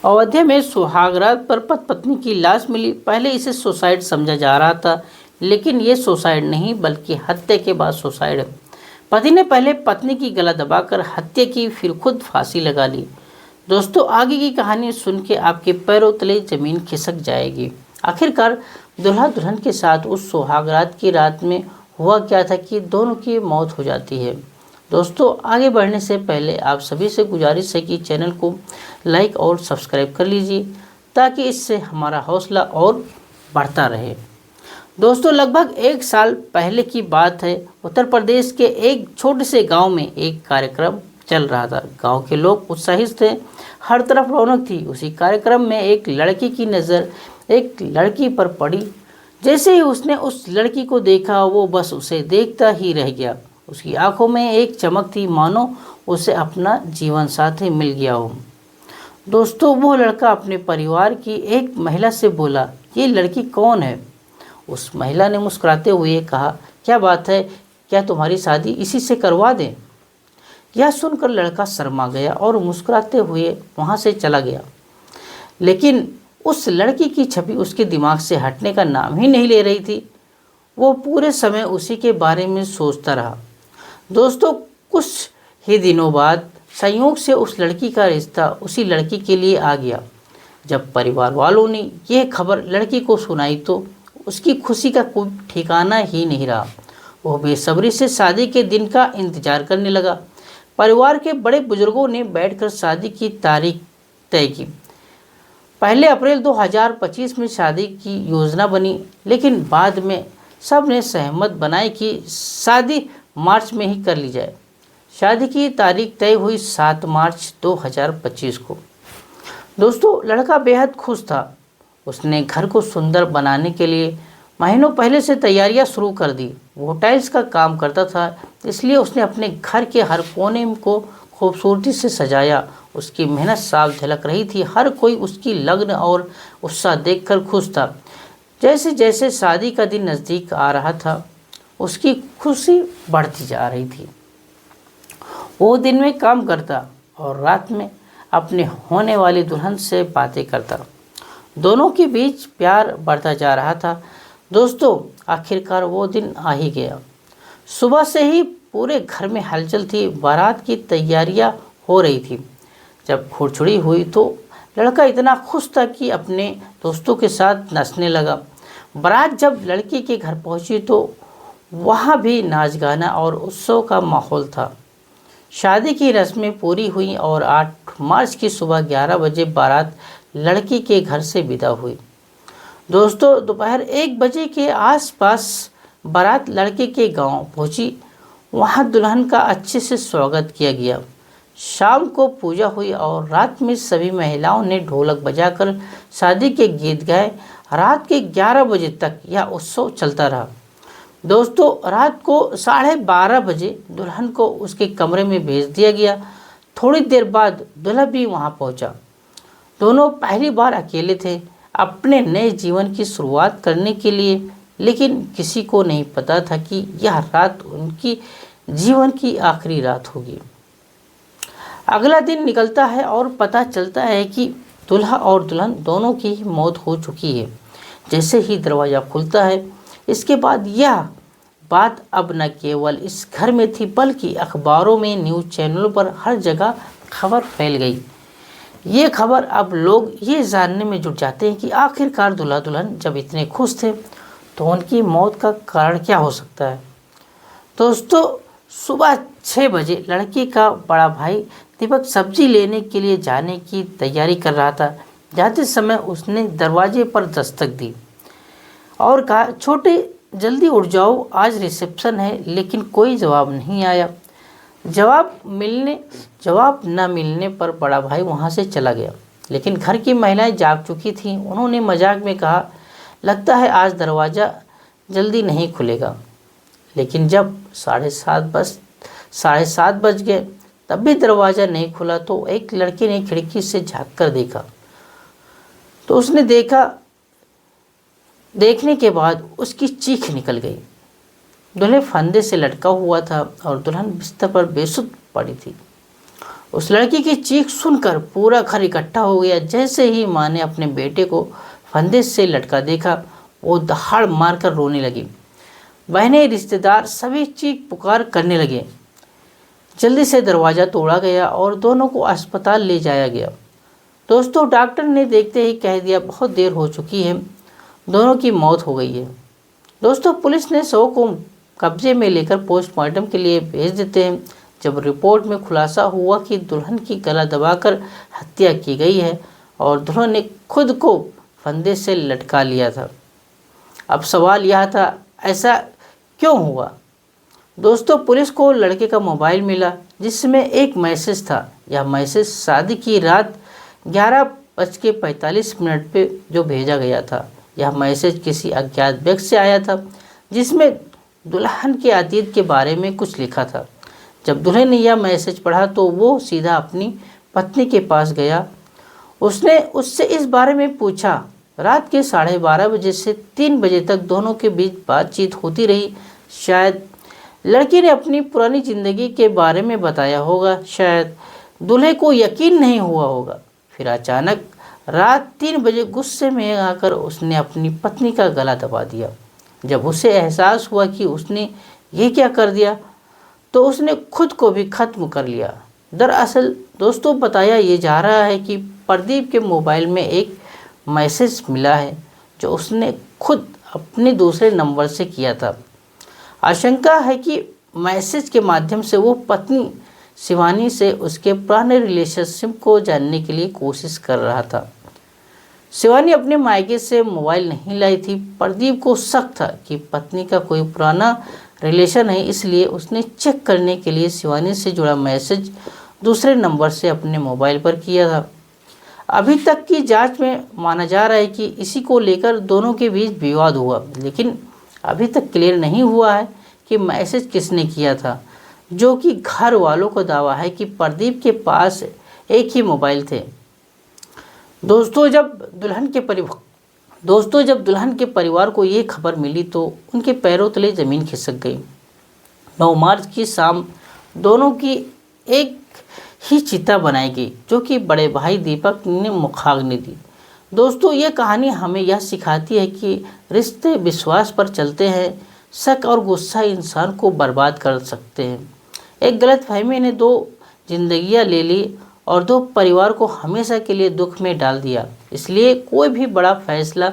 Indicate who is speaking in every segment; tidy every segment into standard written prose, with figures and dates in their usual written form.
Speaker 1: अयोध्या में सुहागरात पर पत्नी की लाश मिली। पहले इसे सुसाइड समझा जा रहा था, लेकिन ये सुसाइड नहीं बल्कि हत्या के बाद सुसाइड है। पति ने पहले पत्नी की गला दबाकर हत्या की, फिर खुद फांसी लगा ली। दोस्तों, आगे की कहानी सुन के आपके पैरों तले जमीन खिसक जाएगी। आखिरकार दूल्हा दुल्हन के साथ उस सुहागरात की रात में हुआ क्या था कि दोनों की मौत हो जाती है। दोस्तों, आगे बढ़ने से पहले आप सभी से गुजारिश है कि चैनल को लाइक और सब्सक्राइब कर लीजिए, ताकि इससे हमारा हौसला और बढ़ता रहे। दोस्तों, लगभग 1 साल पहले की बात है। उत्तर प्रदेश के एक छोटे से गांव में एक कार्यक्रम चल रहा था। गांव के लोग उत्साहित थे, हर तरफ रौनक थी। उसी कार्यक्रम में एक लड़की की नज़र एक लड़की पर पड़ी। जैसे ही उसने उस लड़की को देखा, वो बस उसे देखता ही रह गया। उसकी आंखों में एक चमक थी, मानो उसे अपना जीवन साथी मिल गया हो। दोस्तों, वो लड़का अपने परिवार की एक महिला से बोला, ये लड़की कौन है? उस महिला ने मुस्कुराते हुए कहा, क्या बात है, क्या तुम्हारी शादी इसी से करवा दें? यह सुनकर लड़का शर्मा गया और मुस्कुराते हुए वहाँ से चला गया। लेकिन उस लड़की की छवि उसके दिमाग से हटने का नाम ही नहीं ले रही थी। वो पूरे समय उसी के बारे में सोचता रहा। दोस्तों, कुछ ही दिनों बाद संयोग से उस लड़की का रिश्ता उसी लड़की के लिए आ गया। जब परिवार वालों ने यह खबर लड़की को सुनाई तो उसकी खुशी का कोई ठिकाना ही नहीं रहा। वो बेसब्री से शादी के दिन का इंतजार करने लगा। परिवार के बड़े बुजुर्गों ने बैठकर शादी की तारीख तय की। 1 अप्रैल 2025 में शादी की योजना बनी, लेकिन बाद में सब ने सहमत बनाई कि शादी मार्च में ही कर ली जाए। शादी की तारीख तय हुई 7 मार्च 2025 को। दोस्तों, लड़का बेहद खुश था। उसने घर को सुंदर बनाने के लिए महीनों पहले से तैयारियां शुरू कर दी। वो टाइल्स का काम करता था, इसलिए उसने अपने घर के हर कोने को खूबसूरती से सजाया। उसकी मेहनत साफ झलक रही थी। हर कोई उसकी लगन और उत्साह देखकर खुश था। जैसे जैसे शादी का दिन नज़दीक आ रहा था, उसकी खुशी बढ़ती जा रही थी। वो दिन में काम करता और रात में अपने होने वाली दुल्हन से बातें करता। दोनों के बीच प्यार बढ़ता जा रहा था। दोस्तों, आखिरकार वो दिन आ ही गया। सुबह से ही पूरे घर में हलचल थी। बारात की तैयारियां हो रही थी। जब खुरछुड़ी हुई तो लड़का इतना खुश था कि अपने दोस्तों के साथ नाचने लगा। बारात जब लड़की के घर पहुंची तो वहाँ भी नाच गाना और उत्सव का माहौल था। शादी की रस्में पूरी हुई और 8 मार्च की सुबह 11 बजे बारात लड़की के घर से विदा हुई। दोस्तों, दोपहर 1 बजे के आसपास बारात लड़के के गांव पहुंची। वहां दुल्हन का अच्छे से स्वागत किया गया। शाम को पूजा हुई और रात में सभी महिलाओं ने ढोलक बजाकर शादी के गीत गाए। रात के 11 बजे तक यह उत्सव चलता रहा। दोस्तों, रात को 12:30 बजे दुल्हन को उसके कमरे में भेज दिया गया। थोड़ी देर बाद दूल्हा भी वहां पहुंचा। दोनों पहली बार अकेले थे, अपने नए जीवन की शुरुआत करने के लिए, लेकिन किसी को नहीं पता था कि यह रात उनकी जीवन की आखिरी रात होगी। अगला दिन निकलता है और पता चलता है कि दूल्हा और दुल्हन दोनों की ही मौत हो चुकी है। जैसे ही दरवाज़ा खुलता है, इसके बाद यह बात अब न केवल इस घर में थी बल्कि अखबारों में, न्यूज़ चैनलों पर हर जगह खबर फैल गई। ये खबर अब लोग ये जानने में जुट जाते हैं कि आखिरकार दूल्हा दुल्हन जब इतने खुश थे तो उनकी मौत का कारण क्या हो सकता है। दोस्तों, सुबह 6 बजे लड़की का बड़ा भाई दीपक सब्जी लेने के लिए जाने की तैयारी कर रहा था। जाते समय उसने दरवाजे पर दस्तक दी और कहा, छोटे जल्दी उठ जाओ, आज रिसेप्शन है। लेकिन कोई जवाब नहीं आया। जवाब न मिलने पर बड़ा भाई वहाँ से चला गया। लेकिन घर की महिलाएं जाग चुकी थीं। उन्होंने मजाक में कहा, लगता है आज दरवाज़ा जल्दी नहीं खुलेगा। लेकिन जब 7:30 बज गए तब भी दरवाज़ा नहीं खुला तो एक लड़के ने खिड़की से झाँक कर देखा। तो उसने देखने के बाद उसकी चीख निकल गई। दूल्हे फंदे से लटका हुआ था और दुल्हन बिस्तर पर बेसुध पड़ी थी। उस लड़की की चीख सुनकर पूरा घर इकट्ठा हो गया। जैसे ही माँ ने अपने बेटे को फंदे से लटका देखा, वो दहाड़ मारकर रोने लगी। बहनें, रिश्तेदार सभी चीख पुकार करने लगे। जल्दी से दरवाज़ा तोड़ा गया और दोनों को अस्पताल ले जाया गया। दोस्तों, डॉक्टर ने देखते ही कह दिया, बहुत देर हो चुकी है, दोनों की मौत हो गई है। दोस्तों, पुलिस ने शव को कब्जे में लेकर पोस्टमार्टम के लिए भेज देते हैं। जब रिपोर्ट में खुलासा हुआ कि दुल्हन की गला दबाकर हत्या की गई है और दुल्हन ने खुद को फंदे से लटका लिया था। अब सवाल यह था, ऐसा क्यों हुआ? दोस्तों, पुलिस को लड़के का मोबाइल मिला जिसमें एक मैसेज था। यह मैसेज शादी की रात 11:45 पे जो भेजा गया था। यह मैसेज किसी अज्ञात व्यक्ति से आया था जिसमें दुल्हन के अतीत के बारे में कुछ लिखा था। जब दुल्हन ने यह मैसेज पढ़ा तो वो सीधा अपनी पत्नी के पास गया। उसने उससे इस बारे में पूछा। रात के 12:30 बजे से 3 बजे तक दोनों के बीच बातचीत होती रही। शायद लड़की ने अपनी पुरानी ज़िंदगी के बारे में बताया होगा। शायद दूल्हे को यकीन नहीं हुआ होगा। फिर अचानक रात 3 बजे गुस्से में आकर उसने अपनी पत्नी का गला दबा दिया। जब उसे एहसास हुआ कि उसने ये क्या कर दिया तो उसने खुद को भी ख़त्म कर लिया। दरअसल दोस्तों, बताया ये जा रहा है कि प्रदीप के मोबाइल में एक मैसेज मिला है जो उसने खुद अपने दूसरे नंबर से किया था। आशंका है कि मैसेज के माध्यम से वो पत्नी शिवानी से उसके पुराने रिलेशनशिप को जानने के लिए कोशिश कर रहा था। शिवानी अपने मायके से मोबाइल नहीं लाई थी। प्रदीप को शक था कि पत्नी का कोई पुराना रिलेशन है, इसलिए उसने चेक करने के लिए शिवानी से जुड़ा मैसेज दूसरे नंबर से अपने मोबाइल पर किया था। अभी तक की जांच में माना जा रहा है कि इसी को लेकर दोनों के बीच विवाद हुआ, लेकिन अभी तक क्लियर नहीं हुआ है कि मैसेज किसने किया था, जो कि घर वालों का दावा है कि प्रदीप के पास एक ही मोबाइल थे। दोस्तों, जब दुल्हन के परिवार को ये खबर मिली तो उनके पैरों तले ज़मीन खिसक गई। 9 मार्च की शाम दोनों की एक ही चिता बनाई गई, जो कि बड़े भाई दीपक ने मुखाग्नि दी। दोस्तों, ये कहानी हमें यह सिखाती है कि रिश्ते विश्वास पर चलते हैं। शक और गुस्सा इंसान को बर्बाद कर सकते हैं। एक गलतफहमी ने 2 जिंदगियां ले ली और 2 परिवार को हमेशा के लिए दुख में डाल दिया। इसलिए कोई भी बड़ा फैसला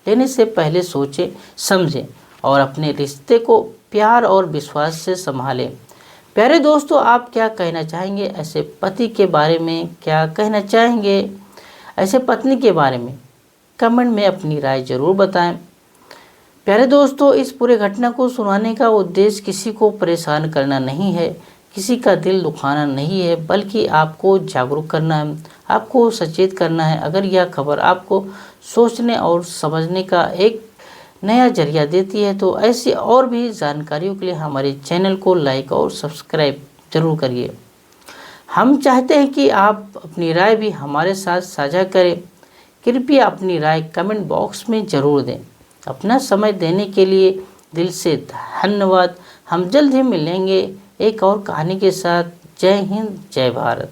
Speaker 1: लेने से पहले सोचें, समझें और अपने रिश्ते को प्यार और विश्वास से संभालें। प्यारे दोस्तों, आप क्या कहना चाहेंगे ऐसे पति के बारे में? क्या कहना चाहेंगे ऐसे पत्नी के बारे में? कमेंट में अपनी राय ज़रूर बताएं। प्यारे दोस्तों, इस पूरे घटना को सुनाने का उद्देश्य किसी को परेशान करना नहीं है, किसी का दिल दुखाना नहीं है, बल्कि आपको जागरूक करना है, आपको सचेत करना है। अगर यह खबर आपको सोचने और समझने का एक नया जरिया देती है तो ऐसी और भी जानकारियों के लिए हमारे चैनल को लाइक और सब्सक्राइब जरूर करिए। हम चाहते हैं कि आप अपनी राय भी हमारे साथ साझा करें। कृपया अपनी राय कमेंट बॉक्स में ज़रूर दें। अपना समय देने के लिए दिल से धन्यवाद। हम जल्द ही मिलेंगे एक और कहानी के साथ। जय हिंद, जय भारत।